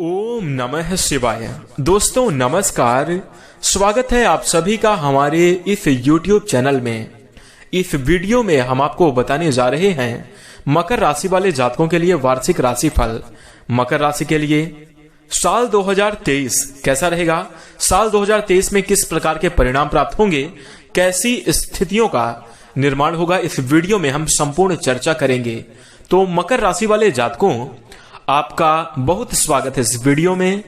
ओम नमः शिवाय। दोस्तों नमस्कार, स्वागत है आप सभी का हमारे इस YouTube चैनल में। इस वीडियो में हम आपको बताने जा रहे हैं मकर राशि वाले जातकों के लिए वार्षिक राशिफल। मकर राशि के लिए साल 2023 कैसा रहेगा, साल 2023 में किस प्रकार के परिणाम प्राप्त होंगे, कैसी स्थितियों का निर्माण होगा, इस वीडियो में हम संपूर्ण चर्चा करेंगे। तो मकर राशि वाले जातकों, आपका बहुत स्वागत है इस वीडियो में।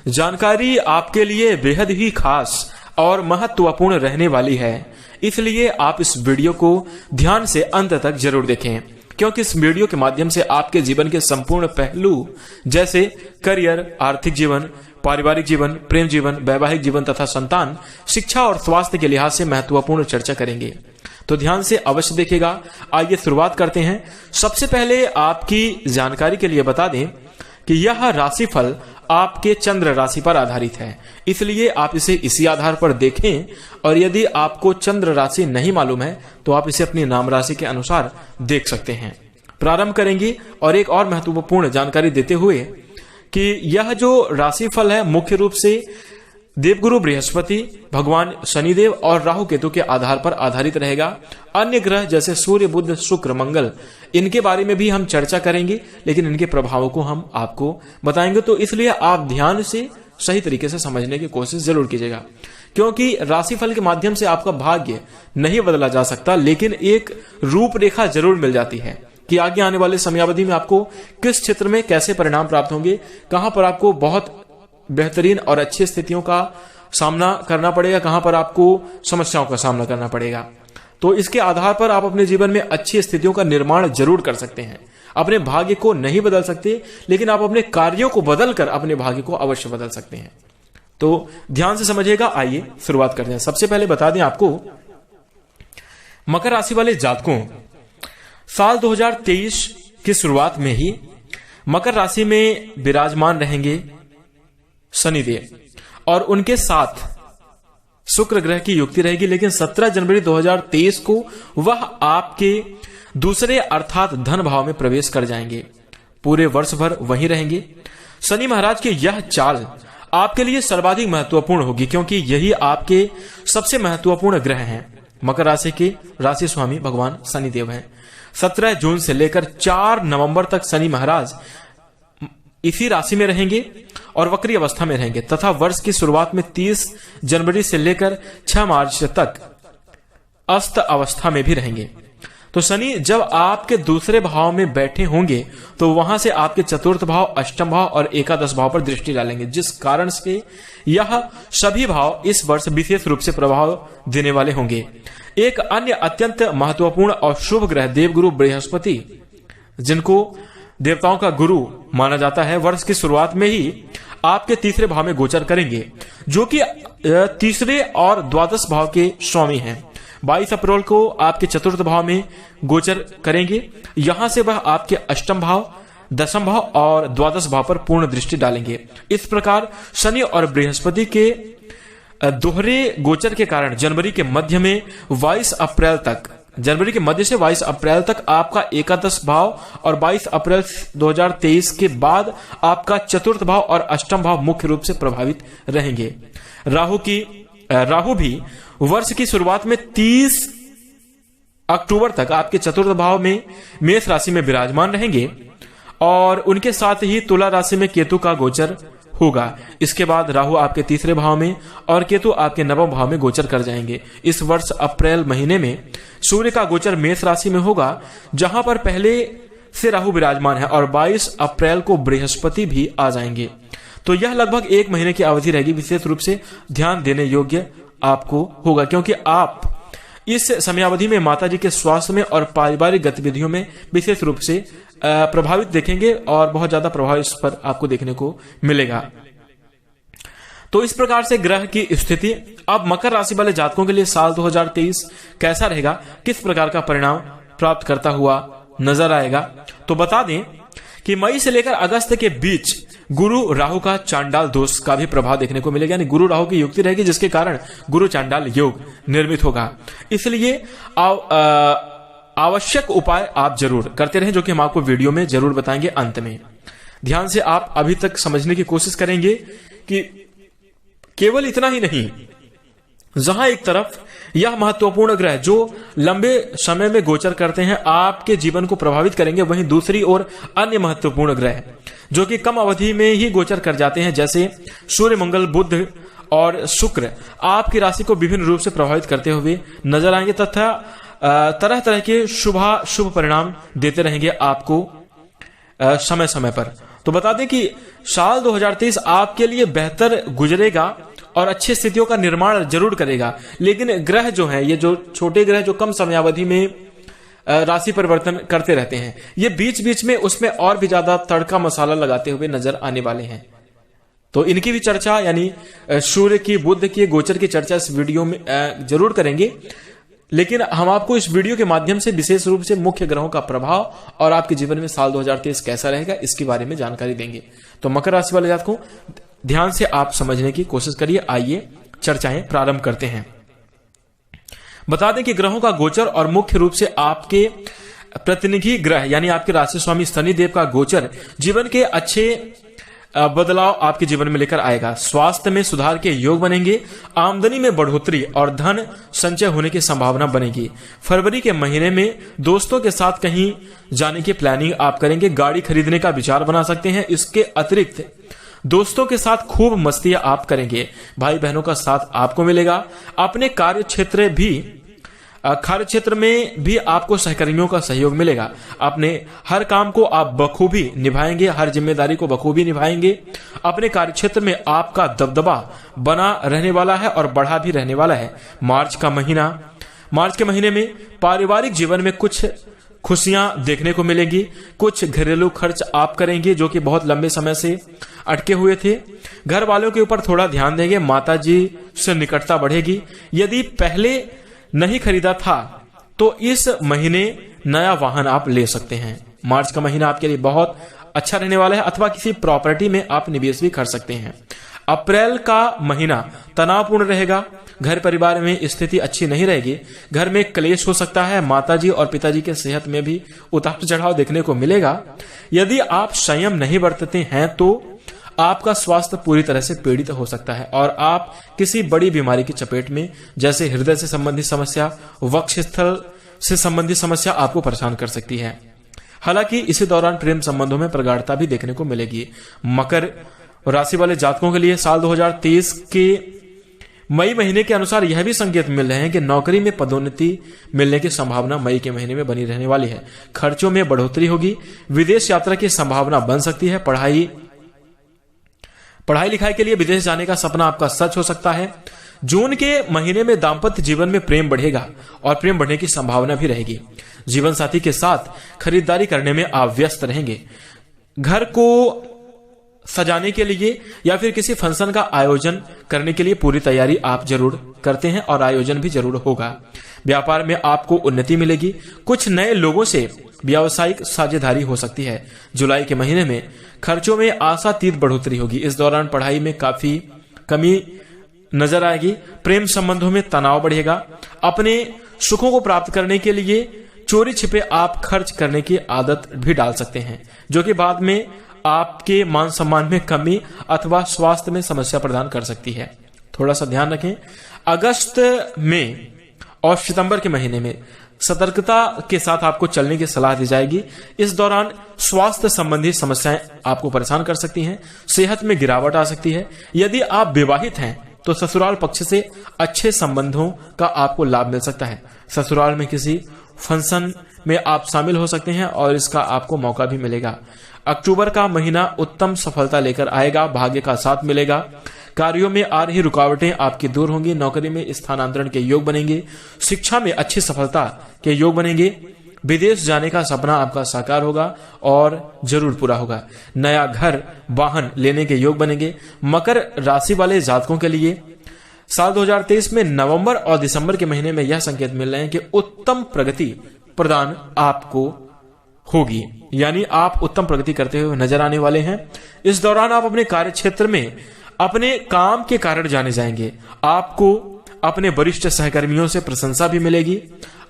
जानकारी आपके लिए बेहद ही खास और महत्वपूर्ण रहने वाली है, इसलिए आप इस वीडियो को ध्यान से अंत तक जरूर देखें, क्योंकि इस वीडियो के माध्यम से आपके जीवन के संपूर्ण पहलू जैसे करियर, आर्थिक जीवन, पारिवारिक जीवन, प्रेम जीवन, वैवाहिक जीवन तथा संतान, शिक्षा और स्वास्थ्य के लिहाज से महत्वपूर्ण चर्चा करेंगे। तो ध्यान से अवश्य देखिएगा। आइए शुरुआत करते हैं। सबसे पहले आपकी जानकारी के लिए बता दें कि यह राशिफल आपके चंद्र राशि पर आधारित है, इसलिए आप इसे इसी आधार पर देखें। और यदि आपको चंद्र राशि नहीं मालूम है तो आप इसे अपनी नाम राशि के अनुसार देख सकते हैं। प्रारंभ करेंगे और एक और महत्वपूर्ण जानकारी देते हुए कि यह जो राशिफल है मुख्य रूप से देवगुरु बृहस्पति, भगवान शनिदेव और राहु केतु के आधार पर आधारित रहेगा। अन्य ग्रह जैसे सूर्य, बुध, शुक्र, मंगल, इनके बारे में भी हम चर्चा करेंगे, लेकिन इनके प्रभावों को हम आपको बताएंगे। तो इसलिए आप ध्यान से सही तरीके से समझने की कोशिश जरूर कीजिएगा, क्योंकि राशिफल के माध्यम से आपका भाग्य नहीं बदला जा सकता, लेकिन एक रूपरेखा जरूर मिल जाती है कि आगे आने वाले समयावधि में आपको किस क्षेत्र में कैसे परिणाम प्राप्त होंगे, कहां पर आपको बहुत बेहतरीन और अच्छी स्थितियों का सामना करना पड़ेगा, कहां पर आपको समस्याओं का सामना करना पड़ेगा। तो इसके आधार पर आप अपने जीवन में अच्छी स्थितियों का निर्माण जरूर कर सकते हैं। अपने भाग्य को नहीं बदल सकते, लेकिन आप अपने कार्यों को बदलकर अपने भाग्य को अवश्य बदल सकते हैं। तो ध्यान से समझिएगा। आइए शुरुआत करते हैं। सबसे पहले बता दें आपको, मकर राशि वाले जातकों, साल 2023 की शुरुआत में ही मकर राशि में विराजमान रहेंगे शनिदेव, और उनके साथ शुक्र ग्रह की युक्ति रहेगी। लेकिन 17 जनवरी 2023 को वह आपके दूसरे अर्थात धन भाव में प्रवेश कर जाएंगे। पूरे वर्ष भर वहीं रहेंगे। शनि महाराज की यह चाल आपके लिए सर्वाधिक महत्वपूर्ण होगी, क्योंकि यही आपके सबसे महत्वपूर्ण ग्रह हैं। मकर राशि के राशि स्वामी भगवान शनिदेव हैं। 17 जून से लेकर 4 नवंबर तक शनि महाराज इसी राशि में रहेंगे और वक्री अवस्था में रहेंगे, तथा वर्ष की शुरुआत में 30 जनवरी से लेकर 6 मार्च तक अस्त अवस्था में भी रहेंगे। तो शनि जब आपके दूसरे भाव में बैठे होंगे तो वहां से आपके चतुर्थ भाव, अष्टम भाव और एकादश भाव पर दृष्टि डालेंगे, जिस कारण से यह सभी भाव इस वर्ष विशेष रूप से प्रभाव देने वाले होंगे। एक अन्य अत्यंत महत्वपूर्ण और शुभ ग्रह देवगुरु बृहस्पति, जिनको देवताओं का गुरु माना जाता है, वर्ष की शुरुआत में ही आपके तीसरे भाव में गोचर करेंगे, जो कि तीसरे और द्वादश भाव के स्वामी हैं। 22 अप्रैल को आपके चतुर्थ भाव में गोचर करेंगे। यहां से वह आपके अष्टम भाव, दशम भाव और द्वादश भाव पर पूर्ण दृष्टि डालेंगे। इस प्रकार शनि और बृहस्पति के दोहरे गोचर के कारण जनवरी के मध्य में 22 अप्रैल तक, जनवरी के मध्य से 22 अप्रैल तक आपका एकादश भाव और 22 अप्रैल 2023 के बाद आपका चतुर्थ भाव और अष्टम भाव मुख्य रूप से प्रभावित रहेंगे। राहु भी वर्ष की शुरुआत में 30 अक्टूबर तक आपके चतुर्थ भाव में मेष राशि में विराजमान रहेंगे, और उनके साथ ही तुला राशि में केतु का गोचर होगा। इसके बाद राहु आपके तीसरे भाव में और केतु आपके नवम भाव में गोचर कर जाएंगे। इस वर्ष अप्रैल महीने में सूर्य का गोचर मेष राशि में होगा, जहां पर पहले से राहु विराजमान है, और 22 अप्रैल को बृहस्पति भी आ जाएंगे। तो यह लगभग 1 महीने की अवधि रहेगी। विशेष रूप से ध्यान देने योग्य आपको होगा, क्योंकि आप इस समयावधि में माताजी के स्वास्थ्य में और पारिवारिक गतिविधियों में विशेष रूप से प्रभावित देखेंगे, और बहुत ज्यादा प्रभाव इस पर आपको देखने को मिलेगा। तो इस प्रकार से ग्रह की स्थिति। अब मकर राशि वाले जातकों के लिए साल 2023 कैसा रहेगा, किस प्रकार का परिणाम प्राप्त करता हुआ नजर आएगा, तो बता दें कि मई से लेकर अगस्त के बीच गुरु राहु का चांडाल दोष का भी प्रभाव देखने को मिलेगा। यानी गुरु राहु की युक्ति रहेगी, जिसके कारण गुरु चांडाल योग निर्मित होगा। इसलिए आवश्यक उपाय आप जरूर करते रहें, जो कि हम आपको वीडियो में जरूर बताएंगे अंत में। ध्यान से आप अभी तक समझने की कोशिश करेंगे कि केवल इतना ही नहीं, जहां एक तरफ यह महत्वपूर्ण ग्रह जो लंबे समय में गोचर करते हैं आपके जीवन को प्रभावित करेंगे, वहीं दूसरी ओर अन्य महत्वपूर्ण ग्रह जो कि कम अवधि में ही गोचर कर जाते हैं, जैसे सूर्य, मंगल, बुध और शुक्र आपकी राशि को विभिन्न रूप से प्रभावित करते हुए नजर आएंगे तथा तरह तरह के शुभ परिणाम देते रहेंगे आपको समय समय पर। तो बता दें कि साल 2023 आपके लिए बेहतर गुजरेगा और अच्छी स्थितियों का निर्माण जरूर करेगा, लेकिन ग्रह जो हैं, ये जो छोटे ग्रह जो कम समयावधि में राशि परिवर्तन करते रहते हैं, ये बीच बीच में उसमें और भी ज्यादा तड़का मसाला लगाते हुए नजर आने वाले हैं। तो इनकी भी चर्चा, यानी सूर्य की, बुध की गोचर की चर्चा इस वीडियो में जरूर करेंगे, लेकिन हम आपको इस वीडियो के माध्यम से विशेष रूप से मुख्य ग्रहों का प्रभाव और आपके जीवन में साल 2023 कैसा रहेगा इसके बारे में जानकारी देंगे। तो मकर राशि वाले जातकों, ध्यान से आप समझने की कोशिश करिए। आइए चर्चाएं प्रारंभ करते हैं। बता दें कि ग्रहों का गोचर और मुख्य रूप से आपके प्रतिनिधि ग्रह यानी आपके राशि स्वामी शनिदेव का गोचर जीवन के अच्छे बदलाव आपके जीवन में लेकर आएगा। स्वास्थ्य में सुधार के योग बनेंगे, आमदनी में बढ़ोतरी और धन संचय होने की संभावना बनेगी। फरवरी के महीने में दोस्तों के साथ कहीं जाने की प्लानिंग आप करेंगे, गाड़ी खरीदने का विचार बना सकते हैं। इसके अतिरिक्त दोस्तों के साथ खूब मस्तियां आप करेंगे, भाई बहनों का साथ आपको मिलेगा। अपने कार्य क्षेत्र में भी आपको सहकर्मियों का सहयोग मिलेगा। अपने हर काम को आप बखूबी निभाएंगे, हर जिम्मेदारी को बखूबी निभाएंगे। अपने कार्य क्षेत्र में आपका दबदबा बना रहने वाला है और बढ़ा भी रहने वाला है। मार्च के महीने में पारिवारिक जीवन में कुछ खुशियां देखने को मिलेंगी। कुछ घरेलू खर्च आप करेंगे जो कि बहुत लंबे समय से अटके हुए थे। घर वालों के ऊपर थोड़ा ध्यान देंगे, माताजी से निकटता बढ़ेगी। यदि पहले नहीं खरीदा था तो इस महीने नया वाहन आप ले सकते हैं। मार्च का महीना आपके लिए बहुत अच्छा रहने वाला है, अथवा किसी प्रॉपर्टी में आप निवेश भी कर सकते हैं। अप्रैल का महीना तनावपूर्ण रहेगा, घर परिवार में स्थिति अच्छी नहीं रहेगी, घर में क्लेश हो सकता है। माताजी और पिताजी के सेहत में भी उतार चढ़ाव देखने को मिलेगा। यदि आप संयम नहीं बरतते हैं तो आपका स्वास्थ्य पूरी तरह से पीड़ित हो सकता है और आप किसी बड़ी बीमारी की चपेट में, जैसे हृदय से संबंधित समस्या, वक्षस्थल से संबंधित समस्या आपको परेशान कर सकती है। हालांकि इसी दौरान प्रेम संबंधों में प्रगाढ़ता भी देखने को मिलेगी। मकर राशि वाले जातकों के लिए साल 2023 के मई महीने के अनुसार यह भी संकेत मिल रहे हैं कि नौकरी में पदोन्नति मिलने की संभावना मई के महीने में बनी रहने वाली है। खर्चों में बढ़ोतरी होगी, विदेश यात्रा की संभावना बन सकती है। पढ़ाई लिखाई के लिए विदेश जाने का सपना आपका सच हो सकता है। जून के महीने में दाम्पत्य जीवन में प्रेम बढ़ेगा और प्रेम बढ़ने की संभावना भी रहेगी। जीवन साथी के साथ खरीदारी करने में आप व्यस्त रहेंगे। घर को सजाने के लिए या फिर किसी फंक्शन का आयोजन करने के लिए पूरी तैयारी आप जरूर करते हैं और आयोजन भी जरूर होगा। व्यापार में आपको उन्नति मिलेगी। कुछ नए लोगों से व्यावसायिक साझेदारी हो सकती है। जुलाई के महीने में खर्चों में आशातीत बढ़ोतरी होगी। इस दौरान पढ़ाई में काफी कमी नजर आएगी। प्रेम संबंधों में तनाव बढ़ेगा। अपने सुखों को प्राप्त करने के लिए चोरी छिपे आप खर्च करने की आदत भी डाल सकते हैं, जो कि बाद में आपके मान सम्मान में कमी अथवा स्वास्थ्य में समस्या प्रदान कर सकती है। थोड़ा सा ध्यान रखें। अगस्त में और सितंबर के महीने में सतर्कता के साथ आपको चलने की सलाह दी जाएगी। इस दौरान स्वास्थ्य संबंधी समस्याएं आपको परेशान कर सकती हैं। सेहत में गिरावट आ सकती है। यदि आप विवाहित हैं तो ससुराल पक्ष से अच्छे संबंधों का आपको लाभ मिल सकता है। ससुराल में किसी फंक्शन में आप शामिल हो सकते हैं और इसका आपको मौका भी मिलेगा। अक्टूबर का महीना उत्तम सफलता लेकर आएगा। भाग्य का साथ मिलेगा। कार्यों में आ रही रुकावटें आपकी दूर होंगी। नौकरी में स्थानांतरण के योग बनेंगे। शिक्षा में अच्छी सफलता के योग बनेंगे। विदेश जाने का सपना आपका साकार होगा और जरूर पूरा होगा। नया घर, वाहन लेने के योग बनेंगे। मकर राशि वाले जातकों के लिए साल 2023 में नवंबर और दिसंबर के महीने में यह संकेत मिल रहे हैं कि उत्तम प्रगति प्रदान आपको होगी, यानी आप उत्तम प्रगति करते हुए नजर आने वाले हैं। इस दौरान आप अपने कार्य क्षेत्र में अपने काम के कारण जाने जाएंगे। आपको अपने वरिष्ठ सहकर्मियों से प्रशंसा भी मिलेगी।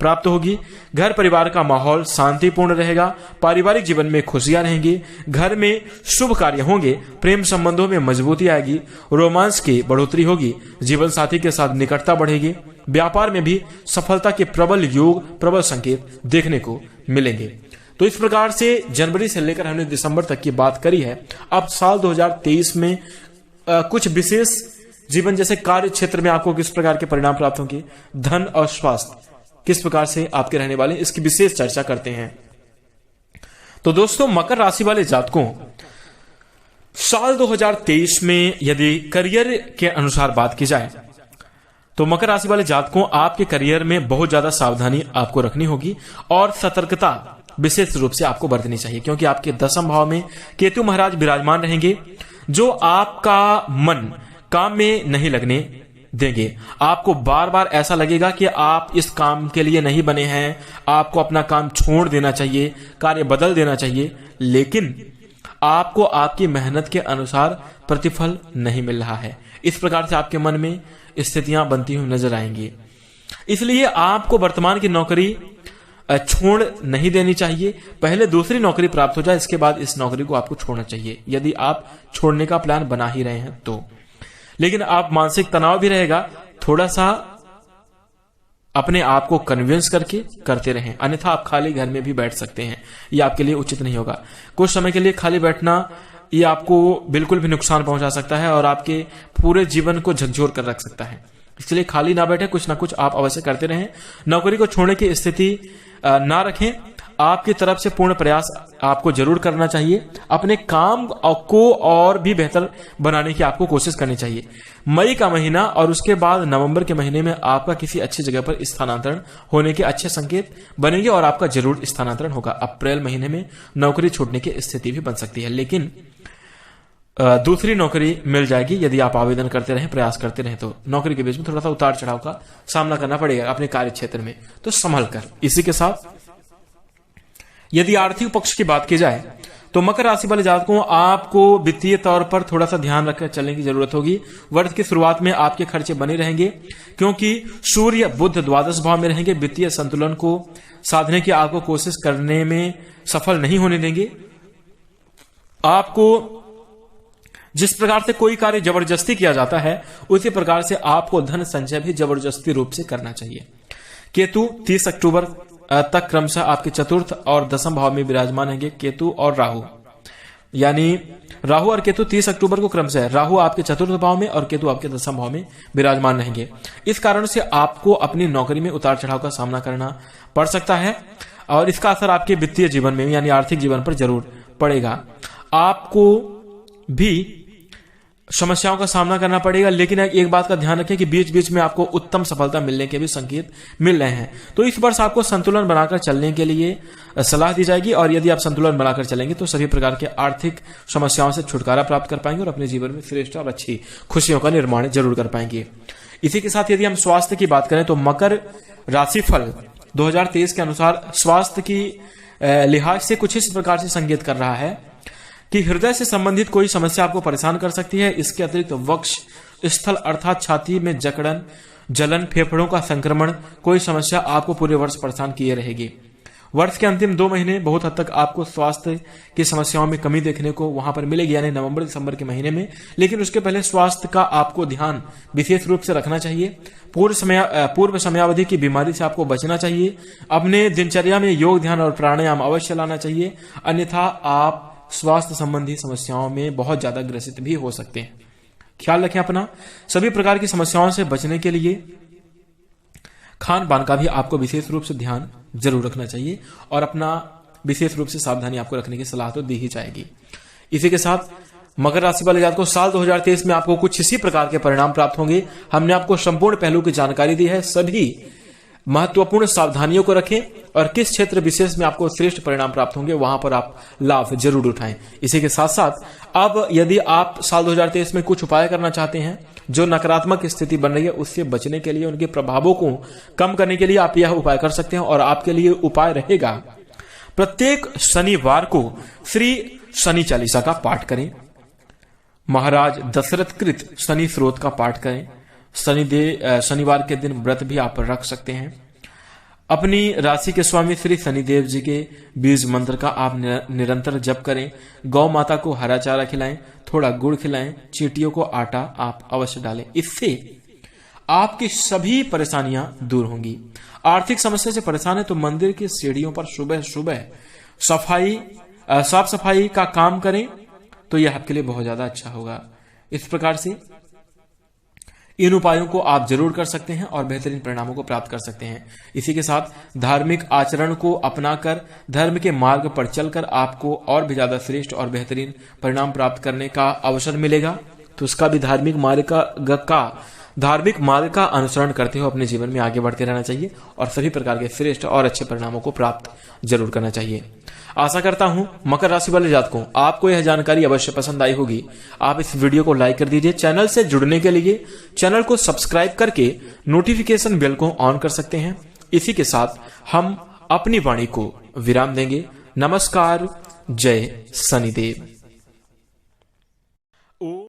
प्राप्त होगी। घर परिवार का माहौल शांतिपूर्ण रहेगा। पारिवारिक जीवन में खुशियां रहेंगी। घर में शुभ कार्य होंगे। प्रेम संबंधों में मजबूती आएगी। रोमांस की बढ़ोतरी होगी। जीवन साथी के साथ निकटता बढ़ेगी। व्यापार में भी सफलता के प्रबल योग, प्रबल संकेत देखने को मिलेंगे। तो इस प्रकार से जनवरी से लेकर हमने दिसंबर तक की बात करी है। अब साल 2023 में कुछ विशेष जीवन जैसे कार्य क्षेत्र में आपको किस प्रकार के परिणाम प्राप्त होंगे, धन और स्वास्थ्य किस प्रकार से आपके रहने वाले, इसकी विशेष चर्चा करते हैं। तो दोस्तों, मकर राशि वाले जातकों, साल 2023 में यदि करियर के अनुसार बात की जाए तो मकर राशि वाले जातकों, आपके करियर में बहुत ज्यादा सावधानी आपको रखनी होगी और सतर्कता विशेष रूप से आपको बरतनी चाहिए, क्योंकि आपके 10वें भाव में केतु महाराज विराजमान रहेंगे, जो आपका मन काम में नहीं लगने देंगे। आपको बार बार ऐसा लगेगा कि आप इस काम के लिए नहीं बने हैं, आपको अपना काम छोड़ देना चाहिए, कार्य बदल देना चाहिए, लेकिन आपको आपकी मेहनत के अनुसार प्रतिफल नहीं मिल रहा है। इस प्रकार से आपके मन में स्थितियां बनती हुई नजर आएंगी। इसलिए आपको वर्तमान की नौकरी छोड़ नहीं देनी चाहिए। पहले दूसरी नौकरी प्राप्त हो जाए, इसके बाद इस नौकरी को आपको छोड़ना चाहिए, यदि आप छोड़ने का प्लान बना ही रहे हैं तो। लेकिन आप मानसिक तनाव भी रहेगा, थोड़ा सा अपने आप को कन्विंस करके करते रहें, अन्यथा आप खाली घर में भी बैठ सकते हैं, ये आपके लिए उचित नहीं होगा। कुछ समय के लिए खाली बैठना ये आपको बिल्कुल भी नुकसान पहुंचा सकता है और आपके पूरे जीवन को झकझोर कर रख सकता है। इसलिए खाली ना बैठे, कुछ ना कुछ आप अवश्य करते रहें। नौकरी को छोड़ने की स्थिति ना रखें। आपकी तरफ से पूर्ण प्रयास आपको जरूर करना चाहिए। अपने काम को और भी बेहतर बनाने की आपको कोशिश करनी चाहिए। मई का महीना और उसके बाद नवंबर के महीने में आपका किसी अच्छी जगह पर स्थानांतरण होने के अच्छे संकेत बनेंगे और आपका जरूर स्थानांतरण होगा। अप्रैल महीने में नौकरी छूटने की स्थिति भी बन सकती है, लेकिन दूसरी नौकरी मिल जाएगी यदि आप आवेदन करते रहें, प्रयास करते रहें। तो नौकरी के बीच में थोड़ा सा उतार चढ़ाव का सामना करना पड़ेगा अपने कार्य क्षेत्र में, तो संभल कर। इसी के साथ यदि आर्थिक पक्ष की बात की जाए तो मकर राशि वाले जातकों, आपको वित्तीय तौर पर थोड़ा सा ध्यान रखकर चलने की जरूरत होगी। वर्ष की शुरुआत में आपके खर्चे बने रहेंगे, क्योंकि सूर्य बुध द्वादश भाव में रहेंगे। वित्तीय संतुलन को साधने की आपको कोशिश करने में सफल नहीं होने देंगे। आपको जिस प्रकार से कोई कार्य जबरदस्ती किया जाता है, उसी प्रकार से आपको धन संचय भी जबरदस्ती रूप से करना चाहिए। केतु 30 अक्टूबर तक क्रमशः आपके चतुर्थ और 10वें भाव में विराजमान रहेंगे। केतु और राहु, यानी राहु और केतु 30 अक्टूबर को क्रमशः, राहु आपके चतुर्थ भाव में और केतु आपके 10वें भाव में विराजमान रहेंगे। इस कारण से आपको अपनी नौकरी में उतार चढ़ाव का सामना करना पड़ सकता है और इसका असर आपके वित्तीय जीवन में यानी आर्थिक जीवन पर जरूर पड़ेगा। आपको भी समस्याओं का सामना करना पड़ेगा, लेकिन एक बात का ध्यान रखें कि बीच बीच में आपको उत्तम सफलता मिलने के भी संकेत मिल रहे हैं। तो इस वर्ष आपको संतुलन बनाकर चलने के लिए सलाह दी जाएगी और यदि आप संतुलन बनाकर चलेंगे तो सभी प्रकार के आर्थिक समस्याओं से छुटकारा प्राप्त कर पाएंगे और अपने जीवन में श्रेष्ठ और अच्छी खुशियों का निर्माण जरूर कर पाएंगे। इसी के साथ यदि हम स्वास्थ्य की बात करें तो मकर राशिफल 2023 के अनुसार स्वास्थ्य की लिहाज से कुछ इस प्रकार से संकेत कर रहा है कि हृदय से संबंधित कोई समस्या आपको परेशान कर सकती है। इसके अतिरिक्त वक्ष स्थल अर्थात छाती में जकड़न, जलन, फेफड़ों का संक्रमण, कोई समस्या आपको पूरे वर्ष परेशान किए रहेगी। वर्ष के अंतिम 2 महीने बहुत हद तक आपको स्वास्थ्य की समस्याओं में कमी देखने को वहां पर मिलेगी, यानी नवंबर दिसंबर के महीने में। लेकिन उसके पहले स्वास्थ्य का आपको ध्यान विशेष रूप से रखना चाहिए। पूर्व समयावधि की बीमारी से आपको बचना चाहिए। अपने दिनचर्या में योग, ध्यान और प्राणायाम अवश्य लाना चाहिए, अन्यथा आप स्वास्थ्य संबंधी समस्याओं में बहुत ज्यादा ग्रसित भी हो सकते हैं। ख्याल रखें अपना। सभी प्रकार की समस्याओं से बचने के लिए खान पान का भी आपको विशेष रूप से ध्यान जरूर रखना चाहिए और अपना विशेष रूप से सावधानी आपको रखने की सलाह तो दी ही जाएगी। इसी के साथ मकर राशि वाले जातकों, साल 2023 में आपको कुछ इसी प्रकार के परिणाम प्राप्त होंगे। हमने आपको संपूर्ण पहलू की जानकारी दी है। सभी महत्वपूर्ण सावधानियों को रखें और किस क्षेत्र विशेष में आपको श्रेष्ठ परिणाम प्राप्त होंगे वहां पर आप लाभ जरूर उठाएं। इसी के साथ साथ अब यदि आप साल 2023 में कुछ उपाय करना चाहते हैं, जो नकारात्मक स्थिति बन रही है उससे बचने के लिए, उनके प्रभावों को कम करने के लिए आप यह उपाय कर सकते हैं। और आपके लिए उपाय रहेगा, प्रत्येक शनिवार को श्री शनि चालीसा का पाठ करें, महाराज दशरथ कृत शनि स्रोत का पाठ करें। शनिवार के दिन व्रत भी आप रख सकते हैं। अपनी राशि के स्वामी श्री शनिदेव जी के बीज मंत्र का आप निरंतर जप करें। गौ माता को हरा चारा खिलाएं, थोड़ा गुड़ खिलाएं, चींटियों को आटा आप अवश्य डालें। इससे आपकी सभी परेशानियां दूर होंगी। आर्थिक समस्या से परेशान है तो मंदिर की सीढ़ियों पर सुबह सुबह साफ सफाई का काम करें तो यह आपके लिए बहुत ज्यादा अच्छा होगा। इस प्रकार से इन उपायों को आप जरूर कर सकते हैं और बेहतरीन परिणामों को प्राप्त कर सकते हैं। इसी के साथ धार्मिक आचरण को अपनाकर धर्म के मार्ग पर चलकर आपको और भी ज्यादा श्रेष्ठ और बेहतरीन परिणाम प्राप्त करने का अवसर मिलेगा। तो उसका भी धार्मिक मार्ग का अनुसरण करते हुए अपने जीवन में आगे बढ़ते रहना चाहिए और सभी प्रकार के श्रेष्ठ और अच्छे परिणामों को प्राप्त जरूर करना चाहिए। आशा करता हूं मकर राशि वाले जातकों आपको यह जानकारी अवश्य पसंद आई होगी। आप इस वीडियो को लाइक कर दीजिए। चैनल से जुड़ने के लिए चैनल को सब्सक्राइब करके नोटिफिकेशन बेल को ऑन कर सकते हैं। इसी के साथ हम अपनी वाणी को विराम देंगे। नमस्कार। जय शनिदेव।